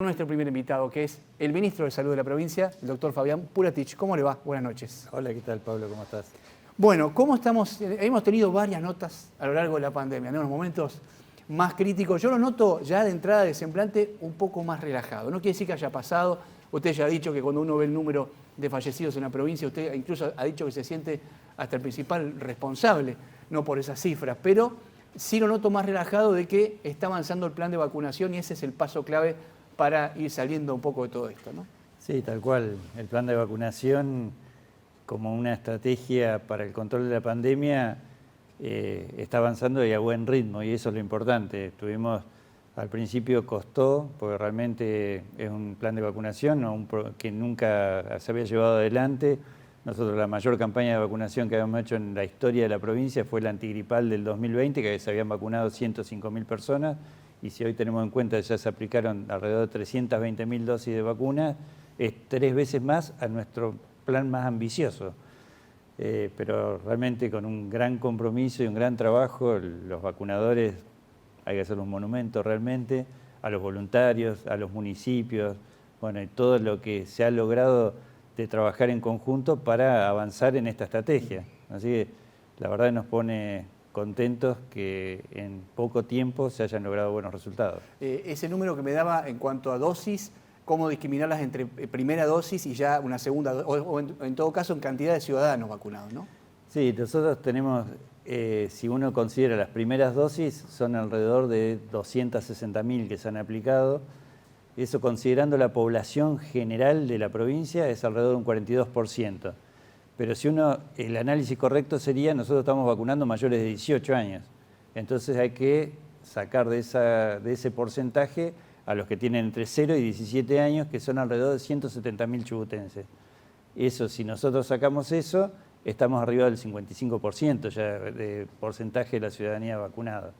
Nuestro primer invitado, que es el ministro de Salud de la provincia, el doctor Fabián Puratich. ¿Cómo le va? Buenas noches. Hola, ¿qué tal, Pablo? ¿Cómo estás? Bueno, ¿cómo estamos? Hemos tenido varias notas a lo largo de la pandemia, ¿no? En los momentos más críticos. Yo lo noto ya de entrada de semblante un poco más relajado. No quiere decir que haya pasado. Usted ya ha dicho que cuando uno ve el número de fallecidos en la provincia, usted incluso ha dicho que se siente hasta el principal responsable, no por esas cifras, pero sí lo noto más relajado de que está avanzando el plan de vacunación y ese es el paso clave para ir saliendo un poco de todo esto, ¿no? Sí, tal cual. El plan de vacunación, como una estrategia para el control de la pandemia, está avanzando y a buen ritmo, y eso es lo importante. Al principio costó, porque realmente es un plan de vacunación que nunca se había llevado adelante. Nosotros la mayor campaña de vacunación que habíamos hecho en la historia de la provincia fue la antigripal del 2020, que se habían vacunado 105.000 personas. Y si hoy tenemos en cuenta que ya se aplicaron alrededor de 320.000 dosis de vacuna, es 3 veces más a nuestro plan más ambicioso. Pero realmente con un gran compromiso y un gran trabajo, los vacunadores, hay que hacer un monumento realmente, a los voluntarios, a los municipios, bueno, y todo lo que se ha logrado de trabajar en conjunto para avanzar en esta estrategia. Así que la verdad nos pone contentos que en poco tiempo se hayan logrado buenos resultados. Ese número que me daba en cuanto a dosis, cómo discriminarlas entre primera dosis y ya una segunda, o en todo caso en cantidad de ciudadanos vacunados, ¿no? Sí, nosotros tenemos, si uno considera las primeras dosis, son alrededor de 260.000 que se han aplicado. Eso considerando la población general de la provincia es alrededor de un 42%. Pero si el análisis correcto sería, nosotros estamos vacunando mayores de 18 años. Entonces hay que sacar de ese porcentaje a los que tienen entre 0 y 17 años, que son alrededor de 170.000 chubutenses. Eso, si nosotros sacamos eso, estamos arriba del 55% ya de porcentaje de la ciudadanía vacunada.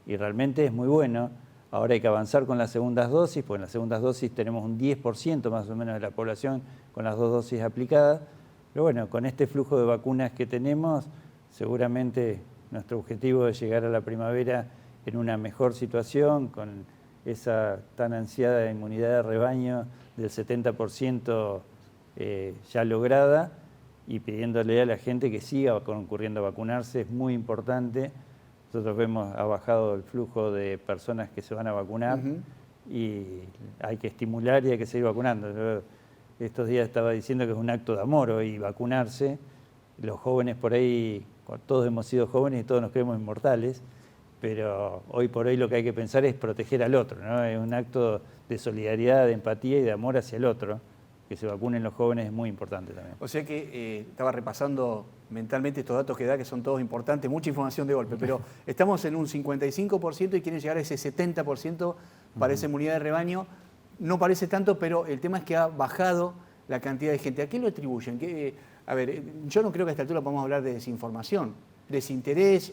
Y realmente es muy bueno. Ahora hay que avanzar con las segundas dosis, porque en las segundas dosis tenemos un 10% más o menos de la población con las 2 dosis aplicadas. Pero bueno, con este flujo de vacunas que tenemos, seguramente nuestro objetivo es llegar a la primavera en una mejor situación, con esa tan ansiada inmunidad de rebaño del 70% ya lograda, y pidiéndole a la gente que siga concurriendo a vacunarse. Es muy importante. Nosotros ha bajado el flujo de personas que se van a vacunar y hay que estimular y hay que seguir vacunando. Yo estos días estaba diciendo que es un acto de amor hoy vacunarse. Los jóvenes por ahí, todos hemos sido jóvenes y todos nos creemos inmortales, pero hoy por hoy lo que hay que pensar es proteger al otro, ¿no? Es un acto de solidaridad, de empatía y de amor hacia el otro. Que se vacunen los jóvenes es muy importante también. O sea que estaba repasando mentalmente estos datos que da, que son todos importantes, mucha información de golpe, pero estamos en un 55% y quieren llegar a ese 70% para esa inmunidad de rebaño. No parece tanto, pero el tema es que ha bajado la cantidad de gente. ¿A qué lo atribuyen? A ver, yo no creo que a esta altura podamos hablar de desinformación, desinterés.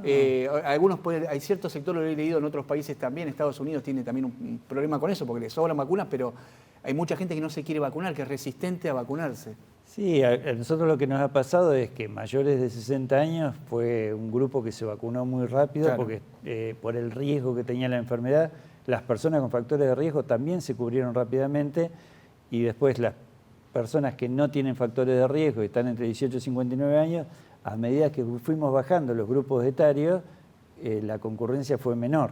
Hay ciertos sectores, lo he leído en otros países también, Estados Unidos tiene también un problema con eso, porque le sobran vacunas, pero hay mucha gente que no se quiere vacunar, que es resistente a vacunarse. Sí, a nosotros lo que nos ha pasado es que mayores de 60 años fue un grupo que se vacunó muy rápido, claro, porque por el riesgo que tenía la enfermedad. Las personas con factores de riesgo también se cubrieron rápidamente, y después las personas que no tienen factores de riesgo y están entre 18 y 59 años, a medida que fuimos bajando los grupos etarios, la concurrencia fue menor.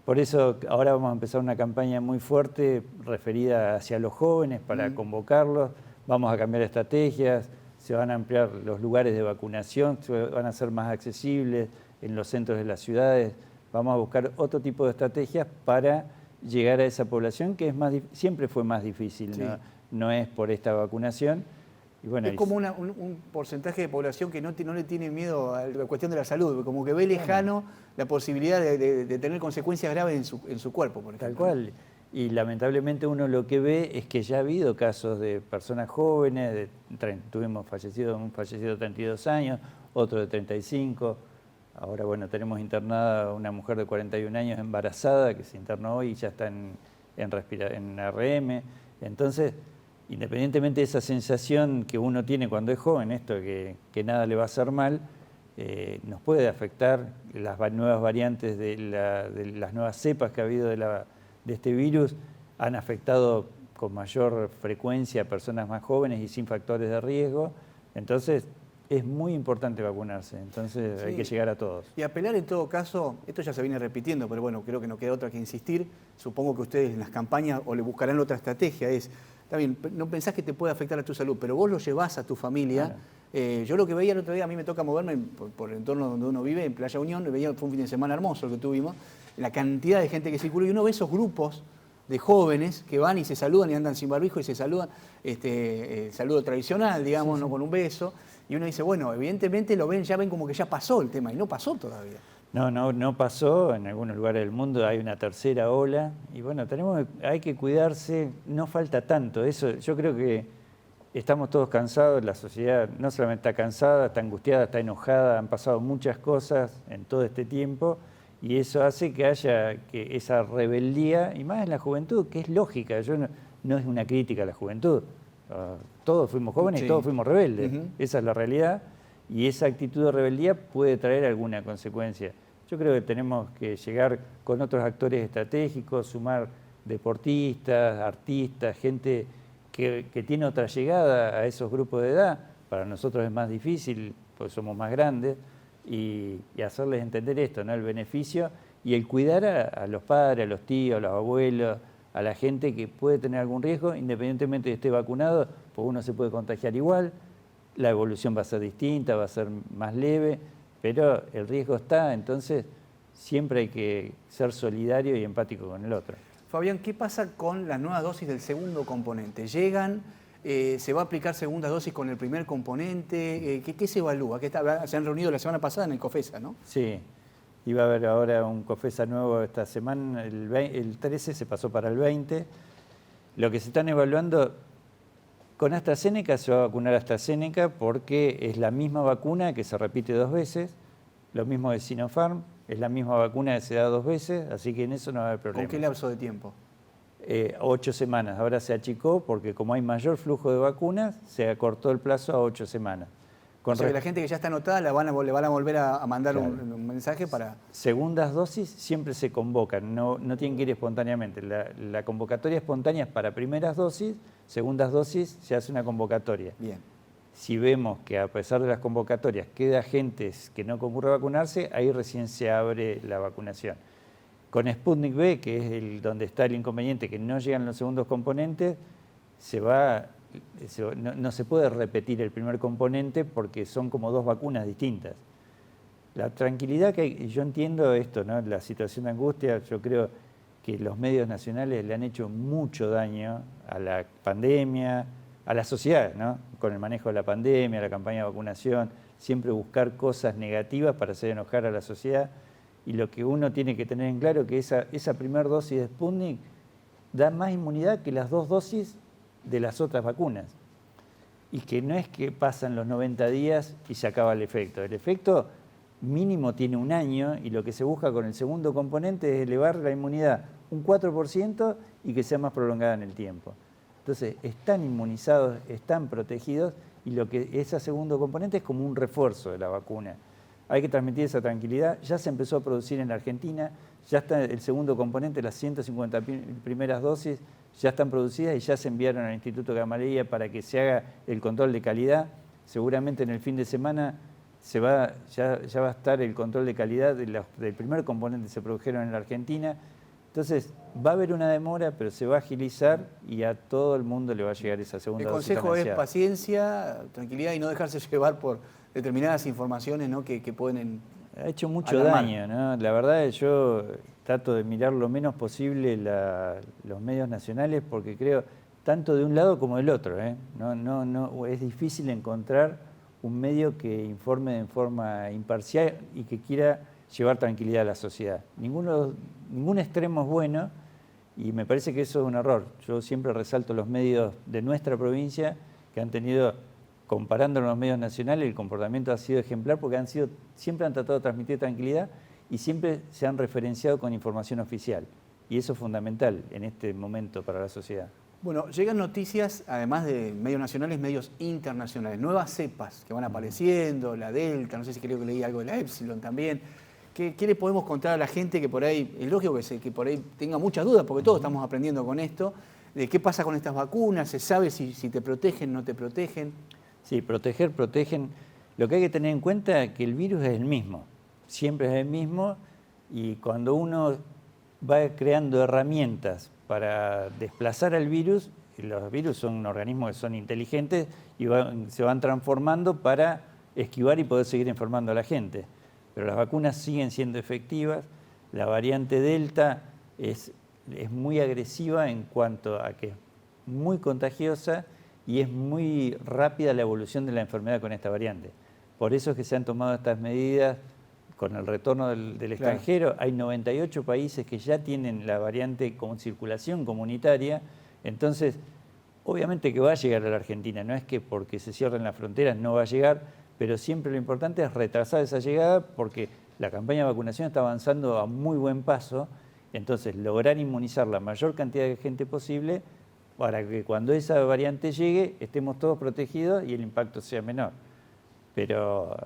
Por eso ahora vamos a empezar una campaña muy fuerte referida hacia los jóvenes para convocarlos. Vamos a cambiar estrategias, se van a ampliar los lugares de vacunación, van a ser más accesibles en los centros de las ciudades. Vamos a buscar otro tipo de estrategias para llegar a esa población que siempre fue más difícil, sí. No es por esta vacunación. Y bueno, es como un porcentaje de población que no le tiene miedo a la cuestión de la salud, como que ve lejano la posibilidad de tener consecuencias graves en su cuerpo, por ejemplo. Tal cual. Y lamentablemente uno lo que ve es que ya ha habido casos de personas jóvenes, tuvimos un fallecido de 32 años, otro de 35. Ahora, bueno, tenemos internada una mujer de 41 años embarazada que se internó hoy y ya está en RM. Entonces, independientemente de esa sensación que uno tiene cuando es joven, esto que nada le va a hacer mal, nos puede afectar las nuevas variantes de las nuevas cepas que ha habido de este virus, han afectado con mayor frecuencia a personas más jóvenes y sin factores de riesgo. Entonces, es muy importante vacunarse, entonces hay que llegar a todos. Y apelar en todo caso, esto ya se viene repitiendo, pero bueno, creo que no queda otra que insistir. Supongo que ustedes en las campañas o le buscarán otra estrategia, está bien, no pensás que te puede afectar a tu salud, pero vos lo llevás a tu familia. Claro. Yo lo que veía el otro día, a mí me toca moverme por el entorno donde uno vive, en Playa Unión, fue un fin de semana hermoso el que tuvimos, la cantidad de gente que circula, y uno ve esos grupos de jóvenes que van y se saludan y andan sin barbijo y se saludan, el saludo tradicional, digamos, sí, sí. ¿no? Con un beso. Y uno dice, bueno, evidentemente ya ven como que ya pasó el tema, y no pasó todavía. No pasó, en algunos lugares del mundo hay una tercera ola, y bueno, hay que cuidarse, no falta tanto, eso yo creo que estamos todos cansados, la sociedad no solamente está cansada, está angustiada, está enojada, han pasado muchas cosas en todo este tiempo, y eso hace que haya esa rebeldía, y más en la juventud, que es lógica, no es una crítica a la juventud. Todos fuimos jóvenes, sí. Y todos fuimos rebeldes, esa es la realidad, y esa actitud de rebeldía puede traer alguna consecuencia. Yo creo que tenemos que llegar con otros actores estratégicos, sumar deportistas, artistas, gente que tiene otra llegada a esos grupos de edad. Para nosotros es más difícil, porque somos más grandes, y hacerles entender esto, ¿no? El beneficio y el cuidar a los padres, a los tíos, a los abuelos, a la gente que puede tener algún riesgo, independientemente de que esté vacunado, pues uno se puede contagiar igual, la evolución va a ser distinta, va a ser más leve, pero el riesgo está, entonces siempre hay que ser solidario y empático con el otro. Fabián, ¿qué pasa con las nuevas dosis del segundo componente? ¿Llegan? ¿Se va a aplicar segunda dosis con el primer componente? ¿Qué se evalúa? Se han reunido la semana pasada en el COFESA, ¿no? Sí. Iba a haber ahora un COFESA nuevo esta semana, el 13 se pasó para el 20. Lo que se están evaluando, con AstraZeneca se va a vacunar AstraZeneca porque es la misma vacuna que se repite 2 veces, lo mismo de Sinopharm, es la misma vacuna que se da 2 veces, así que en eso no va a haber problema. ¿Con qué lapso de tiempo? 8 semanas, ahora se achicó porque como hay mayor flujo de vacunas, se acortó el plazo a 8 semanas. O sea que la gente que ya está anotada le van a volver a mandar claro. un mensaje para... Segundas dosis siempre se convocan, no tienen que ir espontáneamente. La convocatoria espontánea es para primeras dosis, segundas dosis se hace una convocatoria. Bien. Si vemos que a pesar de las convocatorias queda gente que no concurre a vacunarse, ahí recién se abre la vacunación. Con Sputnik V, que es donde está el inconveniente, que no llegan los segundos componentes, no se puede repetir el primer componente porque son como 2 vacunas distintas. La tranquilidad que hay, yo entiendo esto, ¿no? La situación de angustia, yo creo que los medios nacionales le han hecho mucho daño a la pandemia, a la sociedad, ¿no? Con el manejo de la pandemia, la campaña de vacunación, siempre buscar cosas negativas para hacer enojar a la sociedad. Y lo que uno tiene que tener en claro es que esa primera dosis de Sputnik da más inmunidad que las 2 dosis de las otras vacunas. Y que no es que pasan los 90 días y se acaba el efecto. El efecto mínimo tiene 1 año y lo que se busca con el segundo componente es elevar la inmunidad un 4% y que sea más prolongada en el tiempo. Entonces, están inmunizados, están protegidos y ese segundo componente es como un refuerzo de la vacuna. Hay que transmitir esa tranquilidad. Ya se empezó a producir en la Argentina, ya está el segundo componente, las 150 primeras dosis ya están producidas y ya se enviaron al Instituto Gamaleya para que se haga el control de calidad. Seguramente en el fin de semana ya va a estar el control de calidad del primer componente que se produjeron en la Argentina. Entonces, va a haber una demora, pero se va a agilizar y a todo el mundo le va a llegar esa segunda dosis. El consejo es paciencia, tranquilidad y no dejarse llevar por determinadas informaciones, ¿no? que pueden ha hecho mucho daño, ¿no? La verdad yo trato de mirar lo menos posible los medios nacionales porque creo, tanto de un lado como del otro, no, es difícil encontrar un medio que informe en forma imparcial y que quiera llevar tranquilidad a la sociedad. Ningún extremo es bueno y me parece que eso es un error. Yo siempre resalto los medios de nuestra provincia que han tenido, comparando los medios nacionales, el comportamiento ha sido ejemplar porque siempre han tratado de transmitir tranquilidad y siempre se han referenciado con información oficial. Y eso es fundamental en este momento para la sociedad. Bueno, llegan noticias, además de medios nacionales, medios internacionales, nuevas cepas que van apareciendo, la Delta, no sé si creo que leí algo de la Epsilon también. ¿Qué le podemos contar a la gente que por ahí, es lógico que por ahí tenga muchas dudas, porque todos estamos aprendiendo con esto, de qué pasa con estas vacunas, se sabe si te protegen, no te protegen? Sí, protegen. Lo que hay que tener en cuenta es que el virus es el mismo, siempre es el mismo, y cuando uno va creando herramientas para desplazar al virus, y los virus son organismos que son inteligentes y se van transformando para esquivar y poder seguir enfermando a la gente. Pero las vacunas siguen siendo efectivas. La variante Delta es muy agresiva en cuanto a que es muy contagiosa y es muy rápida la evolución de la enfermedad con esta variante. Por eso es que se han tomado estas medidas con el retorno del extranjero. Hay 98 países que ya tienen la variante con circulación comunitaria. Entonces, obviamente que va a llegar a la Argentina. No es que porque se cierren las fronteras no va a llegar, pero siempre lo importante es retrasar esa llegada porque la campaña de vacunación está avanzando a muy buen paso. Entonces, lograr inmunizar la mayor cantidad de gente posible para que cuando esa variante llegue estemos todos protegidos y el impacto sea menor. Pero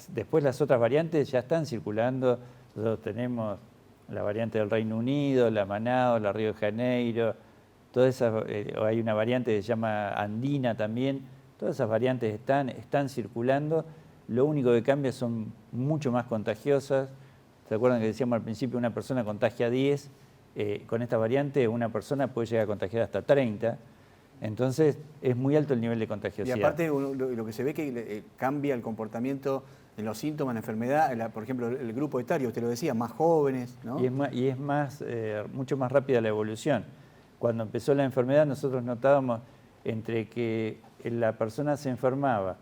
después las otras variantes ya están circulando. Nosotros tenemos la variante del Reino Unido, la Manaus, la Río de Janeiro, todas esas, hay una variante que se llama andina también. Todas esas variantes están circulando. Lo único que cambia son mucho más contagiosas. ¿Se acuerdan que decíamos al principio una persona contagia 10? Con esta variante una persona puede llegar a contagiar hasta 30. Entonces es muy alto el nivel de contagiosidad. Y aparte lo que se ve que cambia el comportamiento en los síntomas, en la enfermedad, por ejemplo, el grupo etario, usted lo decía, más jóvenes, ¿no? Y es mucho más rápida la evolución. Cuando empezó la enfermedad nosotros notábamos entre que la persona se enfermaba,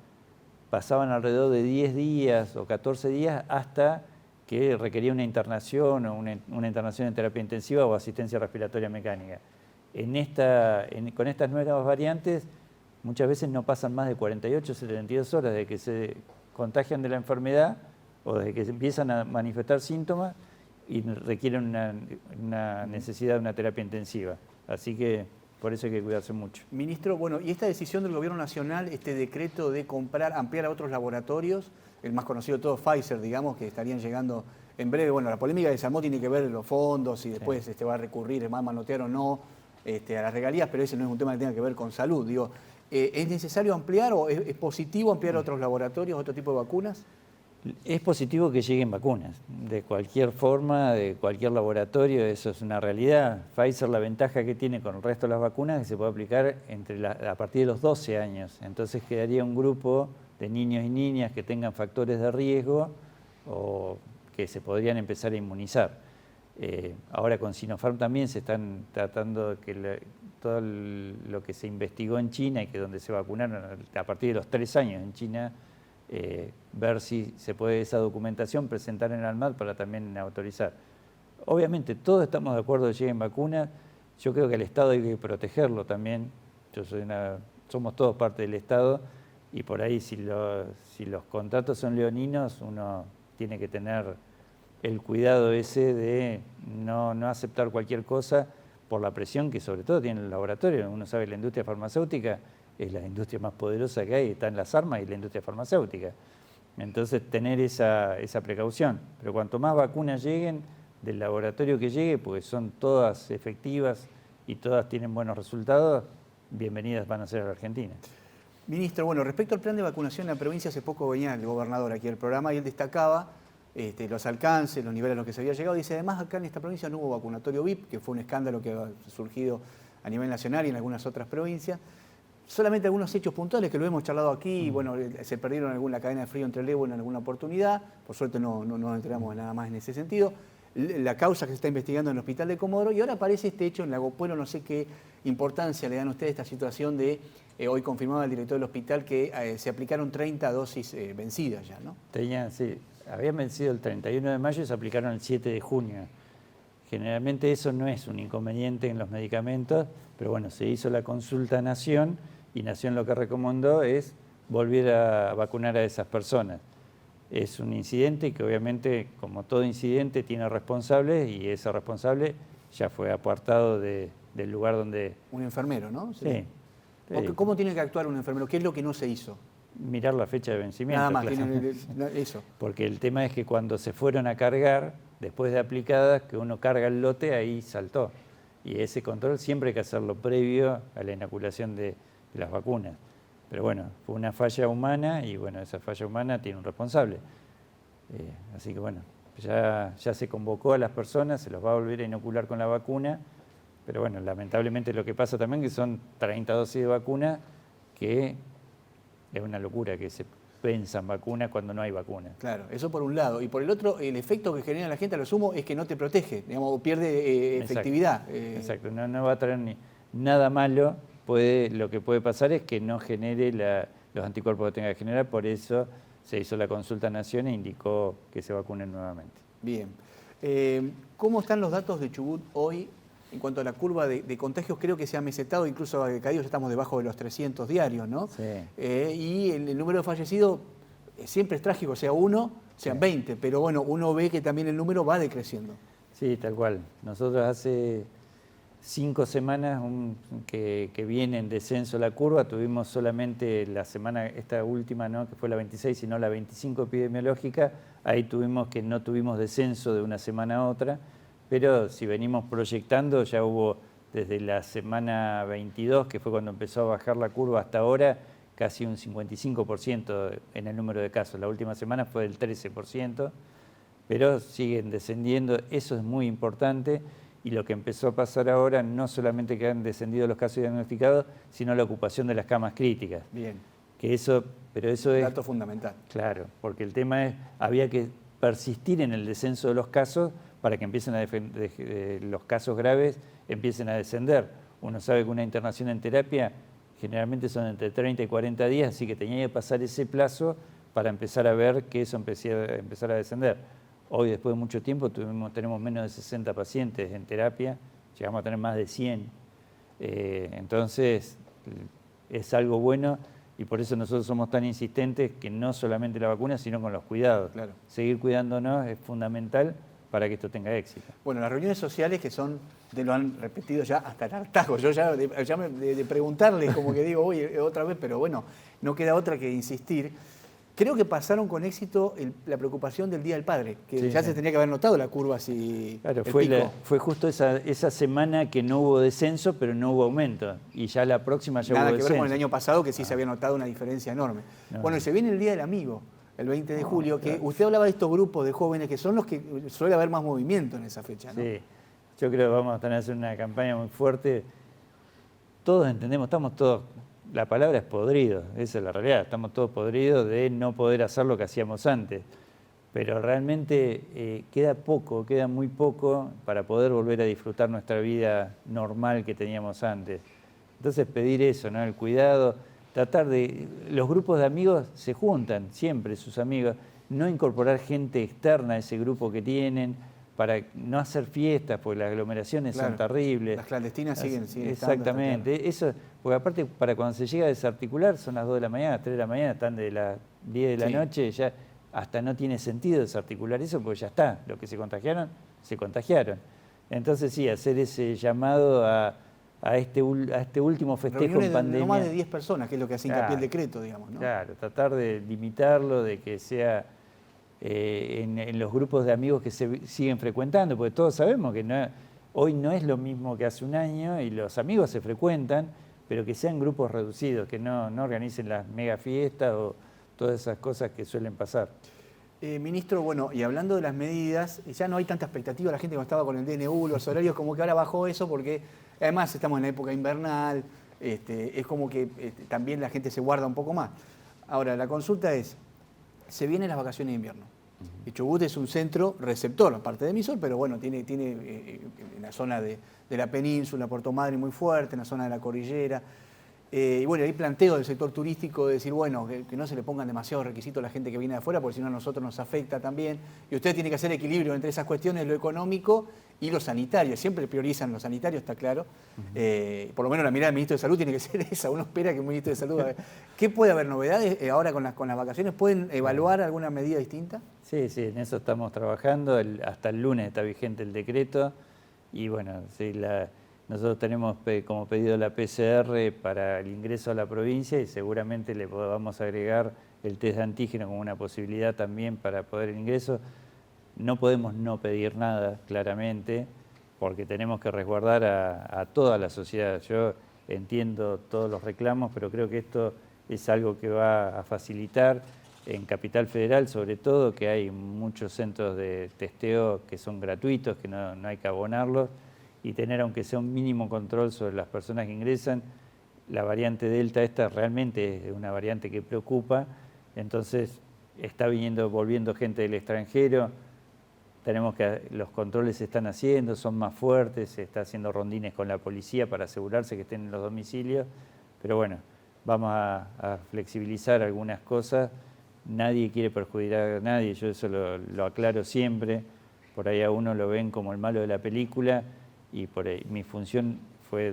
pasaban alrededor de 10 días o 14 días hasta que requería una internación o una internación en terapia intensiva o asistencia respiratoria mecánica. Con estas nuevas variantes muchas veces no pasan más de 48 o 72 horas de que se contagian de la enfermedad o desde que se empiezan a manifestar síntomas y requieren una necesidad de una terapia intensiva. Así que por eso hay que cuidarse mucho. Ministro, bueno, y esta decisión del Gobierno Nacional, este decreto de ampliar a otros laboratorios, el más conocido de todos, Pfizer, digamos, que estarían llegando en breve. Bueno, la polémica de Samó tiene que ver los fondos y después sí. Va a recurrir, más manotear o no a las regalías, pero ese no es un tema que tenga que ver con salud. Digo, ¿es necesario ampliar o es positivo ampliar a otros laboratorios, otro tipo de vacunas? Es positivo que lleguen vacunas, de cualquier forma, de cualquier laboratorio, eso es una realidad. Pfizer, la ventaja que tiene con el resto de las vacunas es que se puede aplicar a partir de los 12 años. Entonces quedaría un grupo de niños y niñas que tengan factores de riesgo o que se podrían empezar a inmunizar. Ahora con Sinopharm también se están tratando que todo lo que se investigó en China y que donde se vacunaron a partir de los 3 años en China, ver si se puede esa documentación presentar en el ANMAT para también autorizar. Obviamente todos estamos de acuerdo que lleguen vacunas. Yo creo que al Estado hay que protegerlo también. Somos todos parte del Estado y por ahí si los contratos son leoninos uno tiene que tener el cuidado ese de no aceptar cualquier cosa por la presión que sobre todo tiene el laboratorio. Uno sabe que la industria farmacéutica es la industria más poderosa que hay, está en las armas y la industria farmacéutica. Entonces, tener esa precaución. Pero cuanto más vacunas lleguen del laboratorio que llegue, porque son todas efectivas y todas tienen buenos resultados, bienvenidas van a ser a la Argentina. Ministro, bueno, respecto al plan de vacunación en la provincia, hace poco venía el gobernador aquí al programa y él destacaba los alcances, los niveles a los que se había llegado. Dice, además, acá en esta provincia no hubo vacunatorio VIP, que fue un escándalo que ha surgido a nivel nacional y en algunas otras provincias. Solamente algunos hechos puntuales que lo hemos charlado aquí, bueno, se perdieron la cadena de frío entre Levo en alguna oportunidad, por suerte no nos enteramos de nada más en ese sentido. La causa que se está investigando en el hospital de Comodoro y ahora aparece este hecho en Lago Puelo, no sé qué importancia le dan a ustedes esta situación de, hoy confirmaba el director del hospital que se aplicaron 30 dosis vencidas ya, ¿no? Sí, habían vencido el 31 de mayo y se aplicaron el 7 de junio. Generalmente eso no es un inconveniente en los medicamentos, pero bueno, se hizo la consulta a Nación y Nación lo que recomendó es volver a vacunar a esas personas. Es un incidente que obviamente, como todo incidente, tiene responsables y ese responsable ya fue apartado del lugar donde... Un enfermero, ¿no? Sí. ¿Cómo tiene que actuar un enfermero? ¿Qué es lo que no se hizo? mirar la fecha de vencimiento. Nada más, claro. eso. Porque el tema es que cuando se fueron a cargar, después de aplicadas, que uno carga el lote, ahí saltó. Y ese control siempre hay que hacerlo previo a la inoculación de las vacunas. Pero bueno, fue una falla humana y bueno, esa falla humana tiene un responsable. Así que bueno, ya se convocó a las personas, se los va a volver a inocular con la vacuna, pero bueno, lamentablemente lo que pasa también que son 30 dosis de vacuna, que es una locura que se pensan vacunas cuando no hay vacuna. Claro, eso por un lado. Y por el otro, el efecto que genera la gente a lo sumo es que no te protege, digamos, pierde efectividad. Exacto, no va a traer nada malo. Lo que puede pasar es que no genere los anticuerpos que tenga que generar, por eso se hizo la consulta Nación e indicó que se vacunen nuevamente. Bien. ¿Cómo están los datos de Chubut hoy en cuanto a la curva de contagios? Creo que se ha mesetado, incluso a Cadío ya estamos debajo de los 300 diarios, ¿no? Sí. Y el número de fallecidos siempre es trágico, sea uno, sean 20, pero bueno, uno ve que también el número va decreciendo. Sí, tal cual. Nosotros hace 5 semanas que viene en descenso la curva, tuvimos solamente la semana, esta última, ¿no?, que fue la 26, sino la 25 epidemiológica, ahí no tuvimos descenso de una semana a otra, pero si venimos proyectando, ya hubo desde la semana 22, que fue cuando empezó a bajar la curva, hasta ahora, casi un 55% en el número de casos. La última semana fue del 13%, pero siguen descendiendo, eso es muy importante. Y lo que empezó a pasar ahora, no solamente que han descendido los casos diagnosticados, sino la ocupación de las camas críticas. Bien. Pero eso es... Dato fundamental. Claro, porque el tema es, había que persistir en el descenso de los casos para que empiecen los casos graves empiecen a descender. Uno sabe que una internación en terapia generalmente son entre 30 y 40 días, así que tenía que pasar ese plazo para empezar a ver que eso empezara a descender. Hoy, después de mucho tiempo, tenemos menos de 60 pacientes en terapia, llegamos a tener más de 100. Entonces, es algo bueno y por eso nosotros somos tan insistentes que no solamente la vacuna, sino con los cuidados. Claro. Seguir cuidándonos es fundamental para que esto tenga éxito. Bueno, las reuniones sociales que lo han repetido ya hasta el hartazgo. Yo ya de preguntarles, como que digo, oye, otra vez, pero bueno, no queda otra que insistir. Creo que pasaron con éxito la preocupación del Día del Padre, que sí, ya se tenía que haber notado la curva así. Claro, fue justo esa semana que no hubo descenso, pero no hubo aumento. Y ya la próxima ya hubo descenso. Nada que ver con el año pasado, que sí se había notado una diferencia enorme. No. Bueno, y se viene el Día del Amigo, el 20 de julio, que usted hablaba de estos grupos de jóvenes que son los que suele haber más movimiento en esa fecha, ¿no? Sí, yo creo que vamos a tener que hacer una campaña muy fuerte. Todos entendemos, estamos todos... La palabra es podrido, esa es la realidad. Estamos todos podridos de no poder hacer lo que hacíamos antes. Pero realmente queda muy poco para poder volver a disfrutar nuestra vida normal que teníamos antes. Entonces pedir eso, ¿no? El cuidado, los grupos de amigos se juntan siempre, sus amigos, no incorporar gente externa a ese grupo que tienen, para no hacer fiestas, porque las aglomeraciones son terribles. Las clandestinas siguen exactamente. Estando, eso, porque aparte, para cuando se llega a desarticular, son las 2 de la mañana, las 3 de la mañana, están de las 10 de la noche, ya hasta no tiene sentido desarticular eso, porque ya está. Los que se contagiaron. Entonces sí, hacer ese llamado a este último festejo en pandemia. No más de 10 personas, que es lo que hace hincapié el decreto, digamos, ¿no? Claro, tratar de limitarlo, de que sea... en los grupos de amigos que se siguen frecuentando, porque todos sabemos que hoy no es lo mismo que hace un año y los amigos se frecuentan, pero que sean grupos reducidos, que no organicen las mega fiestas o todas esas cosas que suelen pasar. Ministro, bueno, y hablando de las medidas, ya no hay tanta expectativa, la gente cuando estaba con el DNU, los horarios, como que ahora bajó eso porque además estamos en la época invernal, es como que también la gente se guarda un poco más. Ahora, la consulta es, se vienen las vacaciones de invierno. Y Chubut es un centro receptor, aparte de Emisor, pero bueno, tiene en la zona de la península, Puerto Madryn muy fuerte, en la zona de la cordillera. Y bueno, hay planteo del sector turístico de decir, bueno, que no se le pongan demasiados requisitos a la gente que viene de afuera, porque si no a nosotros nos afecta también. Y usted tiene que hacer equilibrio entre esas cuestiones, lo económico y lo sanitario. Siempre priorizan lo sanitario, está claro. Por lo menos la mirada del ministro de Salud tiene que ser esa. Uno espera que el ministro de Salud... ¿Qué puede haber novedades ahora con las vacaciones? ¿Pueden evaluar alguna medida distinta? Sí, en eso estamos trabajando. Hasta el lunes está vigente el decreto. Y bueno, sí, Nosotros tenemos como pedido la PCR para el ingreso a la provincia y seguramente le vamos a agregar el test de antígeno como una posibilidad también para poder el ingreso. No podemos no pedir nada, claramente, porque tenemos que resguardar a toda la sociedad. Yo entiendo todos los reclamos, pero creo que esto es algo que va a facilitar en Capital Federal, sobre todo, que hay muchos centros de testeo que son gratuitos, que no hay que abonarlos, y tener aunque sea un mínimo control sobre las personas que ingresan. La variante Delta esta realmente es una variante que preocupa, entonces está volviendo gente del extranjero, los controles se están haciendo, son más fuertes, se está haciendo rondines con la policía para asegurarse que estén en los domicilios, pero bueno, vamos a flexibilizar algunas cosas. Nadie quiere perjudicar a nadie, yo eso lo aclaro siempre. Por ahí a uno lo ven como el malo de la película y por ahí mi función fue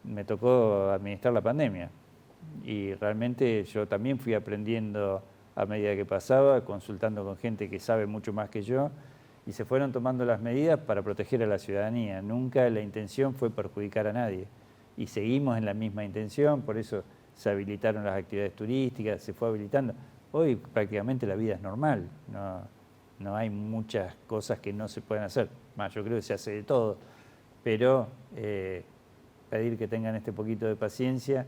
me tocó administrar la pandemia y realmente yo también fui aprendiendo a medida que pasaba, consultando con gente que sabe mucho más que yo y se fueron tomando las medidas para proteger a la ciudadanía. Nunca la intención fue perjudicar a nadie y seguimos en la misma intención, por eso se habilitaron las actividades turísticas, se fue habilitando. Hoy prácticamente la vida es normal, no hay muchas cosas que no se pueden hacer. Más, yo creo que se hace de todo, pero pedir que tengan este poquito de paciencia,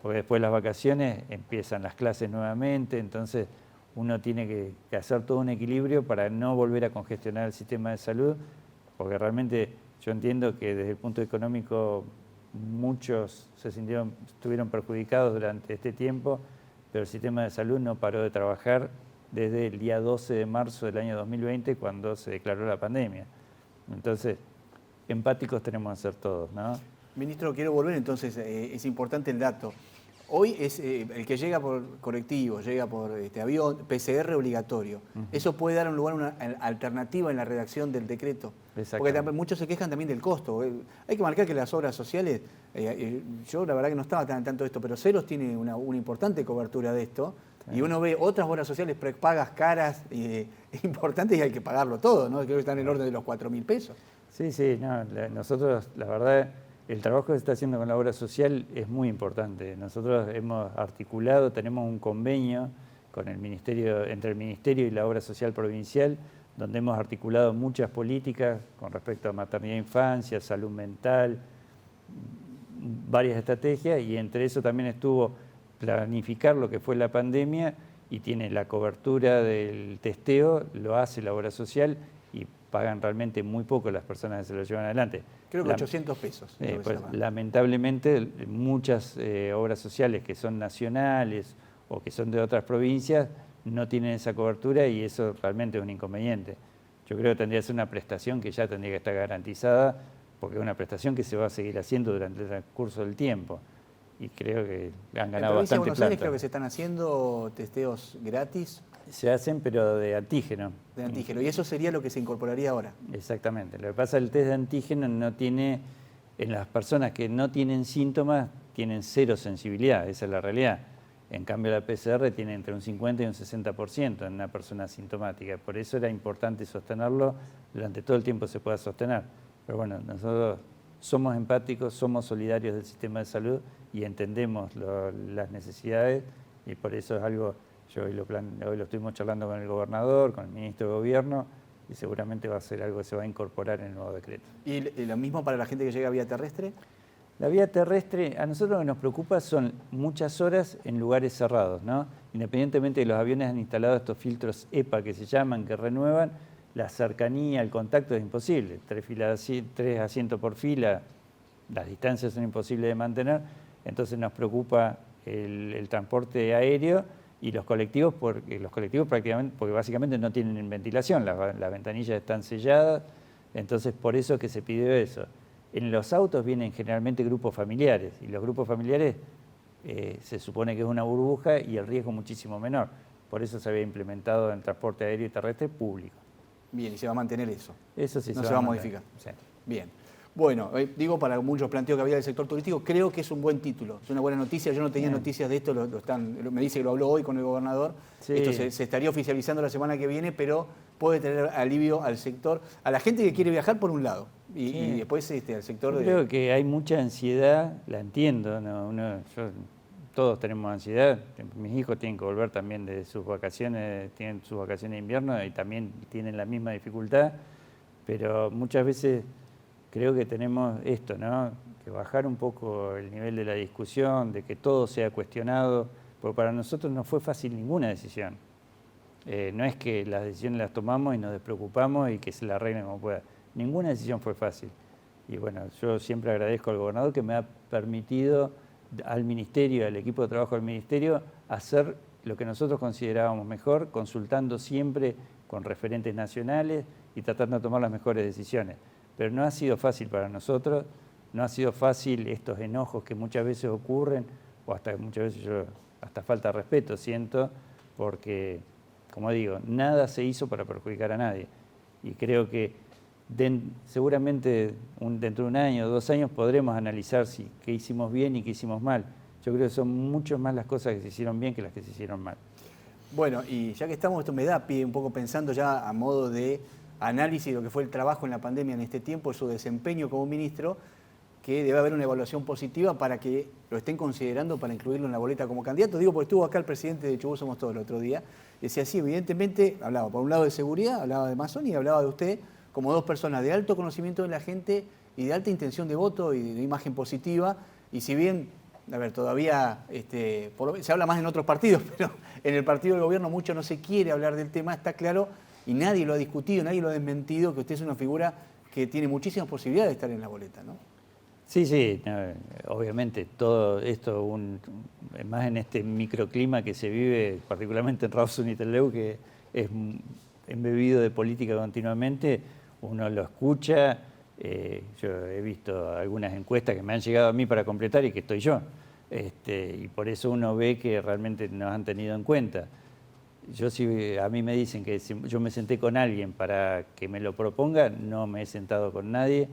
porque después de las vacaciones empiezan las clases nuevamente, entonces uno tiene que hacer todo un equilibrio para no volver a congestionar el sistema de salud, porque realmente yo entiendo que desde el punto económico muchos estuvieron perjudicados durante este tiempo, pero el sistema de salud no paró de trabajar desde el día 12 de marzo del año 2020, cuando se declaró la pandemia. Entonces, empáticos tenemos que ser todos, ¿no? Ministro, quiero volver, entonces, es importante el dato. Hoy es el que llega por colectivo, llega por avión, PCR obligatorio. Eso puede dar un lugar, una alternativa en la redacción del decreto. Porque muchos se quejan también del costo. Hay que marcar que las obras sociales, yo la verdad que no estaba tan al tanto de esto, pero Ceros tiene una importante cobertura de esto. Sí. Y uno ve otras obras sociales prepagas, caras, importantes y hay que pagarlo todo, ¿no? Creo que está en el orden de los 4.000 pesos. Sí, no, nosotros, la verdad, el trabajo que se está haciendo con la obra social es muy importante. Nosotros hemos articulado, tenemos un convenio con entre el Ministerio y la Obra Social Provincial, donde hemos articulado muchas políticas con respecto a maternidad e infancia, salud mental, varias estrategias, y entre eso también estuvo planificar lo que fue la pandemia y tiene la cobertura del testeo, lo hace la obra social y pagan realmente muy poco las personas que se lo llevan adelante. Creo que 800 pesos. Pues, lamentablemente muchas obras sociales que son nacionales o que son de otras provincias no tienen esa cobertura y eso realmente es un inconveniente. Yo creo que tendría que ser una prestación que ya tendría que estar garantizada porque es una prestación que se va a seguir haciendo durante el transcurso del tiempo. Y creo que han ganado bastante plata. En Buenos Aires creo que se están haciendo testeos gratis. Se hacen, pero de antígeno. De antígeno, y eso sería lo que se incorporaría ahora. Exactamente. Lo que pasa es que el test de antígeno no tiene, en las personas que no tienen síntomas, tienen cero sensibilidad, esa es la realidad. En cambio la PCR tiene entre un 50 y un 60% en una persona asintomática. Por eso era importante sostenerlo, durante todo el tiempo se pueda sostener. Pero bueno, nosotros somos empáticos, somos solidarios del sistema de salud y entendemos las necesidades y por eso es algo, hoy lo estuvimos charlando con el gobernador, con el ministro de Gobierno y seguramente va a ser algo que se va a incorporar en el nuevo decreto. ¿Y lo mismo para la gente que llega vía terrestre? La vía terrestre, a nosotros lo que nos preocupa son muchas horas en lugares cerrados, ¿no? Independientemente de que los aviones han instalado estos filtros EPA que se llaman, que renuevan, la cercanía, el contacto es imposible. 3 asientos por fila, las distancias son imposibles de mantener, entonces nos preocupa el transporte aéreo y los colectivos porque básicamente no tienen ventilación, las ventanillas están selladas, entonces por eso es que se pidió eso. En los autos vienen generalmente grupos familiares y los grupos familiares se supone que es una burbuja y el riesgo muchísimo menor. Por eso se había implementado en transporte aéreo y terrestre público. Bien, y se va a mantener eso. Eso sí no se va a modificar. Sí. Bien. Bueno, digo, para muchos planteos que había del sector turístico, creo que es un buen título, es una buena noticia. Yo no tenía noticias de esto, me dice que lo habló hoy con el gobernador. Sí. Esto se estaría oficializando la semana que viene, pero puede tener alivio al sector, a la gente que quiere viajar por un lado. Y después el sector Yo de... creo que hay mucha ansiedad, la entiendo, ¿no? Todos tenemos ansiedad, mis hijos tienen que volver también de sus vacaciones, tienen sus vacaciones de invierno y también tienen la misma dificultad, pero muchas veces creo que tenemos esto, ¿no? Que bajar un poco el nivel de la discusión, de que todo sea cuestionado, porque para nosotros no fue fácil ninguna decisión. No es que las decisiones las tomamos y nos despreocupamos y que se la arreglen como pueda. Ninguna decisión fue fácil. Y bueno, yo siempre agradezco al gobernador que me ha permitido al ministerio, al equipo de trabajo del ministerio, hacer lo que nosotros considerábamos mejor, consultando siempre con referentes nacionales y tratando de tomar las mejores decisiones. Pero no ha sido fácil para nosotros, no ha sido fácil estos enojos que muchas veces ocurren, o hasta muchas veces yo hasta falta de respeto siento, porque, como digo, nada se hizo para perjudicar a nadie. Y creo que seguramente dentro de un año o 2 años podremos analizar qué hicimos bien y qué hicimos mal. Yo creo que son mucho más las cosas que se hicieron bien que las que se hicieron mal. Bueno, y ya que estamos, esto me da pie un poco pensando ya a modo de análisis de lo que fue el trabajo en la pandemia en este tiempo, su desempeño como ministro, que debe haber una evaluación positiva para que lo estén considerando para incluirlo en la boleta como candidato. Digo, porque estuvo acá el presidente de Chubut Somos Todos el otro día. Decía, sí, evidentemente, hablaba por un lado de seguridad, hablaba de Mazón y hablaba de usted como 2 personas de alto conocimiento de la gente y de alta intención de voto y de imagen positiva. Y si bien, a ver, todavía se habla más en otros partidos, pero en el partido del gobierno mucho no se quiere hablar del tema, está claro, y nadie lo ha discutido, nadie lo ha desmentido, que usted es una figura que tiene muchísimas posibilidades de estar en la boleta, ¿no? Sí, sí, obviamente todo esto, más en este microclima que se vive, particularmente en Rawson y Trelew, que es embebido de política continuamente, uno lo escucha. Yo he visto algunas encuestas que me han llegado a mí para completar y que estoy yo, y por eso uno ve que realmente nos han tenido en cuenta. Si a mí me dicen que si yo me senté con alguien para que me lo proponga, no me he sentado con nadie.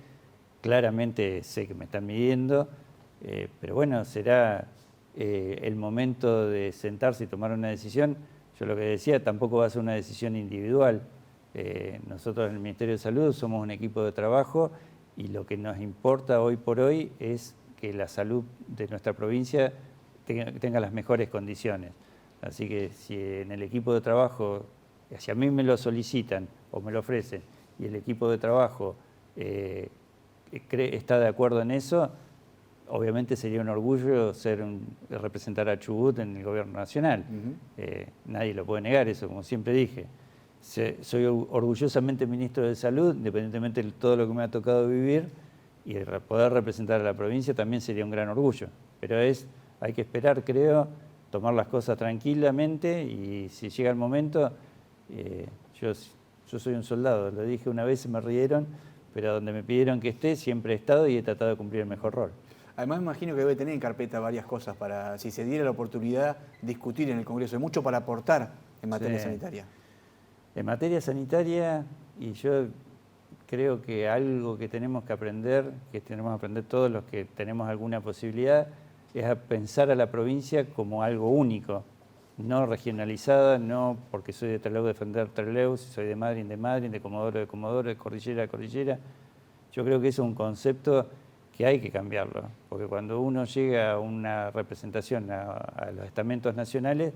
Claramente sé que me están midiendo, pero bueno, será el momento de sentarse y tomar una decisión. Yo lo que decía, tampoco va a ser una decisión individual. Nosotros en el Ministerio de Salud somos un equipo de trabajo y lo que nos importa hoy por hoy es que la salud de nuestra provincia tenga las mejores condiciones. Así que si en el equipo de trabajo, si a mí me lo solicitan o me lo ofrecen y el equipo de trabajo está de acuerdo en eso, obviamente sería un orgullo representar a Chubut en el gobierno nacional. Nadie lo puede negar eso, como siempre dije. Soy orgullosamente ministro de Salud, independientemente de todo lo que me ha tocado vivir, y poder representar a la provincia también sería un gran orgullo. Pero hay que esperar, creo, tomar las cosas tranquilamente y si llega el momento, yo soy un soldado, lo dije una vez, me rieron, pero donde me pidieron que esté, siempre he estado y he tratado de cumplir el mejor rol. Además, me imagino que debe tener en carpeta varias cosas para, si se diera la oportunidad, discutir en el Congreso. Hay mucho para aportar en materia sanitaria. En materia sanitaria, y yo creo que algo que tenemos que aprender todos los que tenemos alguna posibilidad, es a pensar a la provincia como algo único, no regionalizada, no porque soy de Trelew defender Trelew, si soy de Madryn, de Comodoro, de Cordillera, de Cordillera. Yo creo que eso es un concepto que hay que cambiarlo, porque cuando uno llega a una representación a los estamentos nacionales,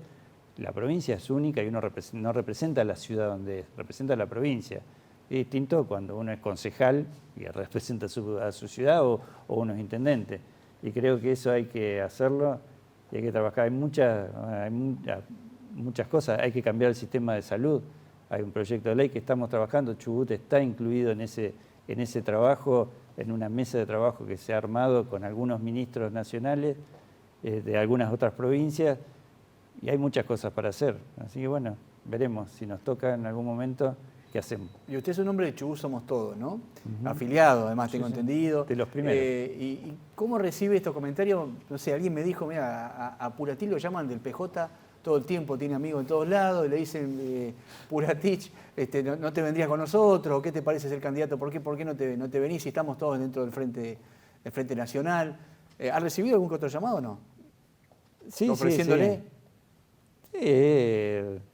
la provincia es única y uno no representa a la ciudad donde es, representa a la provincia. Es distinto cuando uno es concejal y representa a su ciudad o uno es intendente. Y creo que eso hay que hacerlo y hay que trabajar. Hay muchas cosas, hay que cambiar el sistema de salud. Hay un proyecto de ley que estamos trabajando, Chubut está incluido en ese trabajo, en una mesa de trabajo que se ha armado con algunos ministros nacionales de algunas otras provincias, y hay muchas cosas para hacer. Así que bueno, veremos si nos toca en algún momento. ¿Qué hacemos? Y usted es un hombre de Chubut Somos Todos, ¿no? Afiliado, además, tengo entendido. De los primeros. ¿Y cómo recibe estos comentarios? No sé, alguien me dijo, mira, a Puratich lo llaman del PJ todo el tiempo, tiene amigos en todos lados, y le dicen, Puratich, no te vendrías con nosotros, ¿qué te parece ser candidato? ¿Por qué no te venís si estamos todos dentro del Frente Nacional? ¿Ha recibido algún que otro llamado o no? Sí, ofreciéndole.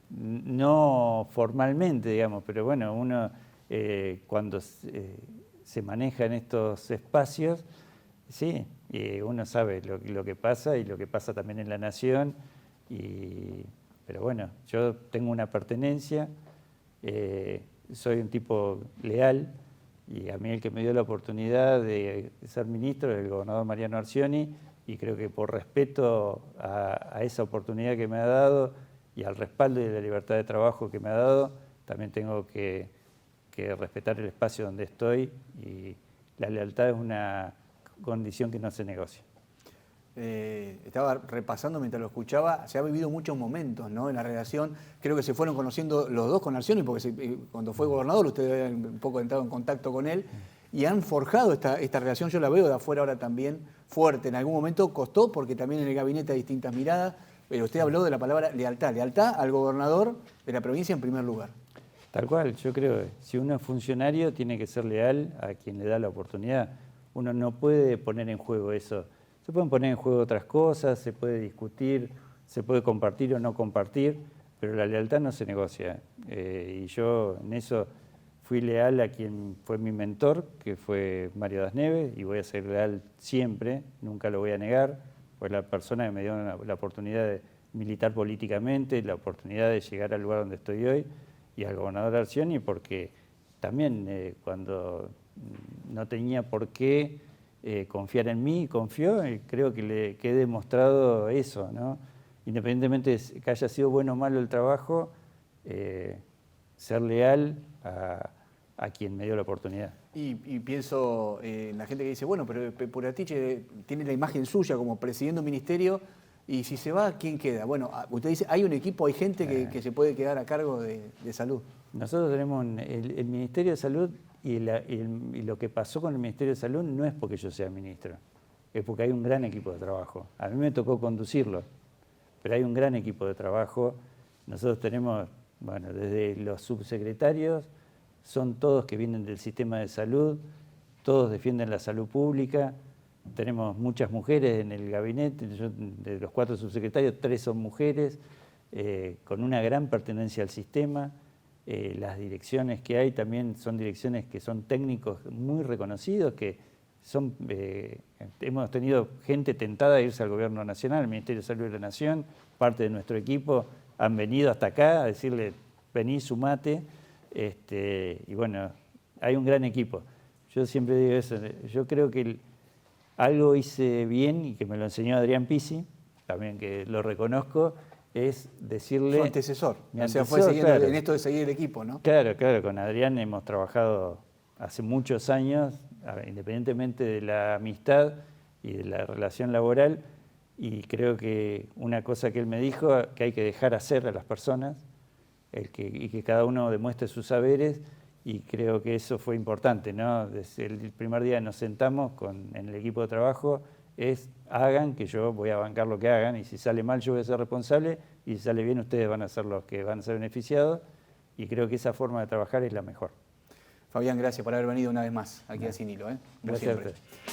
No formalmente, digamos, pero bueno, uno cuando se maneja en estos espacios, sí, uno sabe lo que pasa y lo que pasa también en la nación, pero bueno, yo tengo una pertenencia, soy un tipo leal, y a mí el que me dio la oportunidad de ser ministro es el gobernador Mariano Arcioni, y creo que por respeto a esa oportunidad que me ha dado y al respaldo y la libertad de trabajo que me ha dado, también tengo que respetar el espacio donde estoy, y la lealtad es una condición que no se negocia. Estaba repasando mientras lo escuchaba, se ha vivido muchos momentos, ¿no?, en la relación. Creo que se fueron conociendo los dos con Arcioni, porque cuando fue gobernador ustedes habían un poco entrado en contacto con él, y han forjado esta relación. Yo la veo de afuera ahora también fuerte. En algún momento costó, porque también en el gabinete hay distintas miradas, pero usted habló de la palabra lealtad. Lealtad al gobernador de la provincia en primer lugar. Tal cual, yo creo que si uno es funcionario tiene que ser leal a quien le da la oportunidad. Uno no puede poner en juego eso. Se pueden poner en juego otras cosas, se puede discutir, se puede compartir o no compartir, pero la lealtad no se negocia. Y yo en eso fui leal a quien fue mi mentor, que fue Mario Das Neves, y voy a ser leal siempre, nunca lo voy a negar, fue la persona que me dio la oportunidad de militar políticamente, la oportunidad de llegar al lugar donde estoy hoy, y al gobernador Arcioni, porque también cuando no tenía por qué confiar en mí, confió, y creo que he demostrado eso, ¿no? Independientemente de que haya sido bueno o malo el trabajo, ser leal a quien me dio la oportunidad. Y pienso en la gente que dice, bueno, pero Puratich tiene la imagen suya como presidiendo un ministerio, y si se va, ¿quién queda? Bueno, usted dice, hay un equipo, hay gente que se puede quedar a cargo de salud. Nosotros tenemos el Ministerio de Salud, y lo que pasó con el Ministerio de Salud no es porque yo sea ministro, es porque hay un gran equipo de trabajo. A mí me tocó conducirlo, pero hay un gran equipo de trabajo. Nosotros tenemos, bueno, desde los subsecretarios, son todos que vienen del sistema de salud, todos defienden la salud pública. Tenemos muchas mujeres en el gabinete, de los 4 subsecretarios, 3 son mujeres, con una gran pertenencia al sistema. Las direcciones que hay también son direcciones que son técnicos muy reconocidos, que hemos tenido gente tentada de irse al gobierno nacional, al Ministerio de Salud de la Nación, parte de nuestro equipo han venido hasta acá a decirle, vení, sumate, y bueno, hay un gran equipo. Yo siempre digo eso, yo creo que algo hice bien, y que me lo enseñó Adrián Pisi, también que lo reconozco, es decirle... Su antecesor, o sea, fue siguiendo, claro, en esto de seguir el equipo, ¿no? Claro, con Adrián hemos trabajado hace muchos años, independientemente de la amistad y de la relación laboral, y creo que una cosa que él me dijo, que hay que dejar hacer a las personas, y que cada uno demuestre sus saberes, y creo que eso fue importante, ¿no? Desde el primer día nos sentamos en el equipo de trabajo, hagan, que yo voy a bancar lo que hagan, y si sale mal yo voy a ser responsable, y si sale bien ustedes van a ser los que van a ser beneficiados, y creo que esa forma de trabajar es la mejor. Fabián, gracias por haber venido una vez más aquí a Sin Hilo, ¿eh? Como gracias siempre. A usted.